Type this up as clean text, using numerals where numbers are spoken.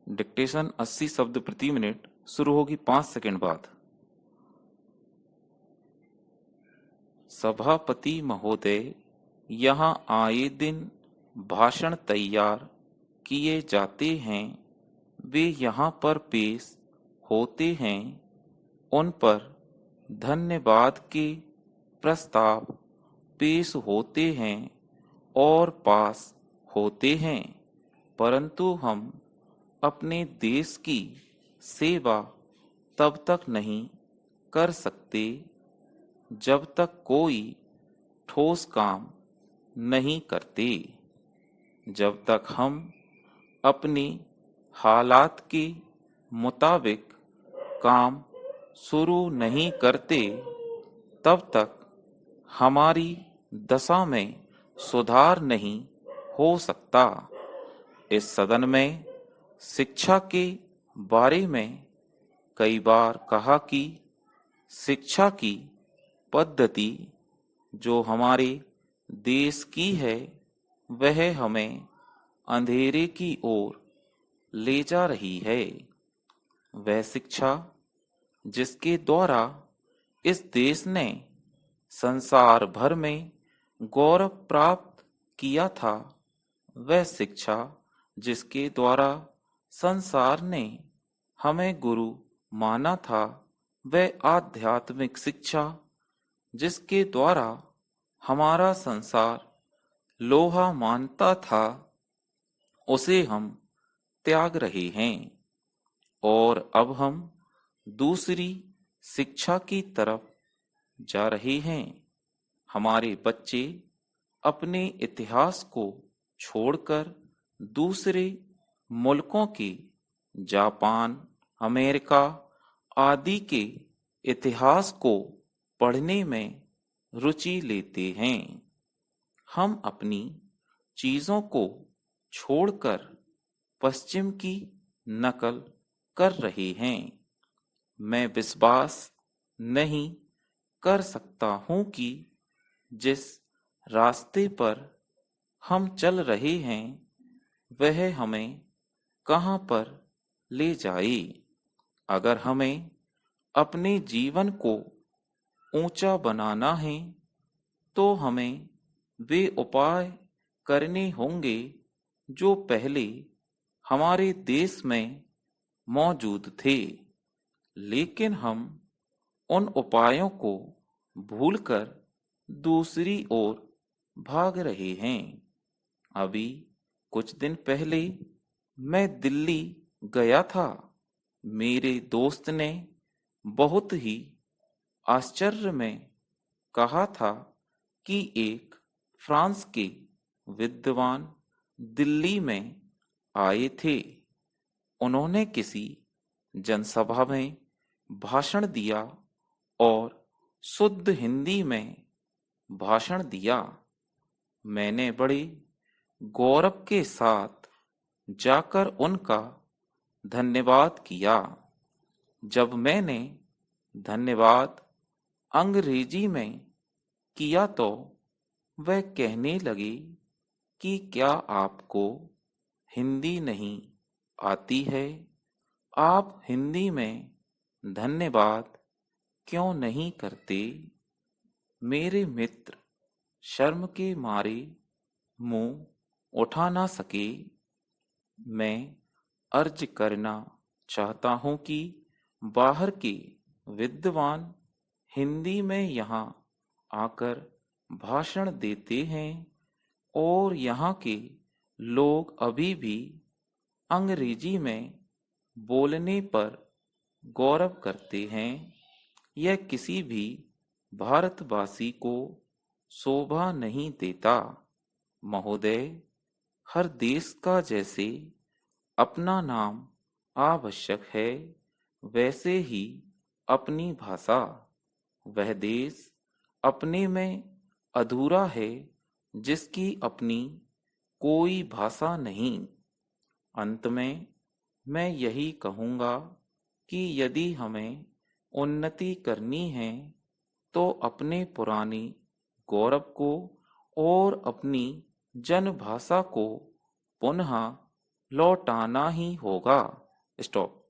Dictation 80 शब्द प्रति minute शुरू होगी 5 सेकंड बाद। सभापति महोदय, यहाँ आए दिन भाषण तैयार किए जाते हैं, वे यहाँ पर पेश होते हैं, उन पर धन्यवाद के प्रस्ताव पेश होते हैं और पास होते हैं, परंतु हम अपने देश की सेवा तब तक नहीं कर सकते जब तक कोई ठोस काम नहीं करते। जब तक हम अपने हालात के मुताबिक काम शुरू नहीं करते, तब तक हमारी दशा में सुधार नहीं हो सकता। इस सदन में शिक्षा के बारे में कई बार कहा कि शिक्षा की पद्धति जो हमारे देश की है, वह हमें अंधेरे की ओर ले जा रही है। वह शिक्षा जिसके द्वारा इस देश ने संसार भर में गौरव प्राप्त किया था, वह शिक्षा जिसके द्वारा संसार ने हमें गुरु माना था, वह आध्यात्मिक शिक्षा जिसके द्वारा हमारा संसार लोहा मानता था, उसे हम त्याग रहे हैं और अब हम दूसरी शिक्षा की तरफ जा रहे हैं। हमारे बच्चे अपने इतिहास को छोड़कर दूसरे मुल्कों के जापान, अमेरिका आदि के इतिहास को पढ़ने में रुचि लेते हैं। हम अपनी चीजों को छोड़कर पश्चिम की नकल कर रहे हैं। मैं विश्वास नहीं कर सकता हूं कि जिस रास्ते पर हम चल रहे हैं, वह हमें कहां पर ले जाए। अगर हमें अपने जीवन को ऊंचा बनाना है, तो हमें वे उपाय करने होंगे जो पहले हमारे देश में मौजूद थे, लेकिन हम उन उपायों को भूलकर दूसरी ओर भाग रहे हैं। अभी कुछ दिन पहले मैं दिल्ली गया था। मेरे दोस्त ने बहुत ही आश्चर्य में कहा था कि एक फ्रांस के विद्वान दिल्ली में आए थे। उन्होंने किसी जनसभा में भाषण दिया और शुद्ध हिंदी में भाषण दिया। मैंने बड़े गौरव के साथ जाकर उनका धन्यवाद किया। जब मैंने धन्यवाद अंग्रेजी में किया तो वह कहने लगे कि क्या आपको हिंदी नहीं आती है? आप हिंदी में धन्यवाद क्यों नहीं करते? मेरे मित्र शर्म के मारे मुंह उठा ना सके। मैं अर्ज करना चाहता हूं कि बाहर के विद्वान हिंदी में यहाँ आकर भाषण देते हैं और यहाँ के लोग अभी भी अंग्रेजी में बोलने पर गौरव करते हैं। यह किसी भी भारतवासी को शोभा नहीं देता। महोदय, हर देश का जैसे अपना नाम आवश्यक है, वैसे ही अपनी भाषा। वह देश अपने में अधूरा है जिसकी अपनी कोई भाषा नहीं। अंत में मैं यही कहूँगा कि यदि हमें उन्नति करनी है, तो अपने पुरानी गौरव को और अपनी जनभाषा को पुनः लौटाना ही होगा। स्टॉप।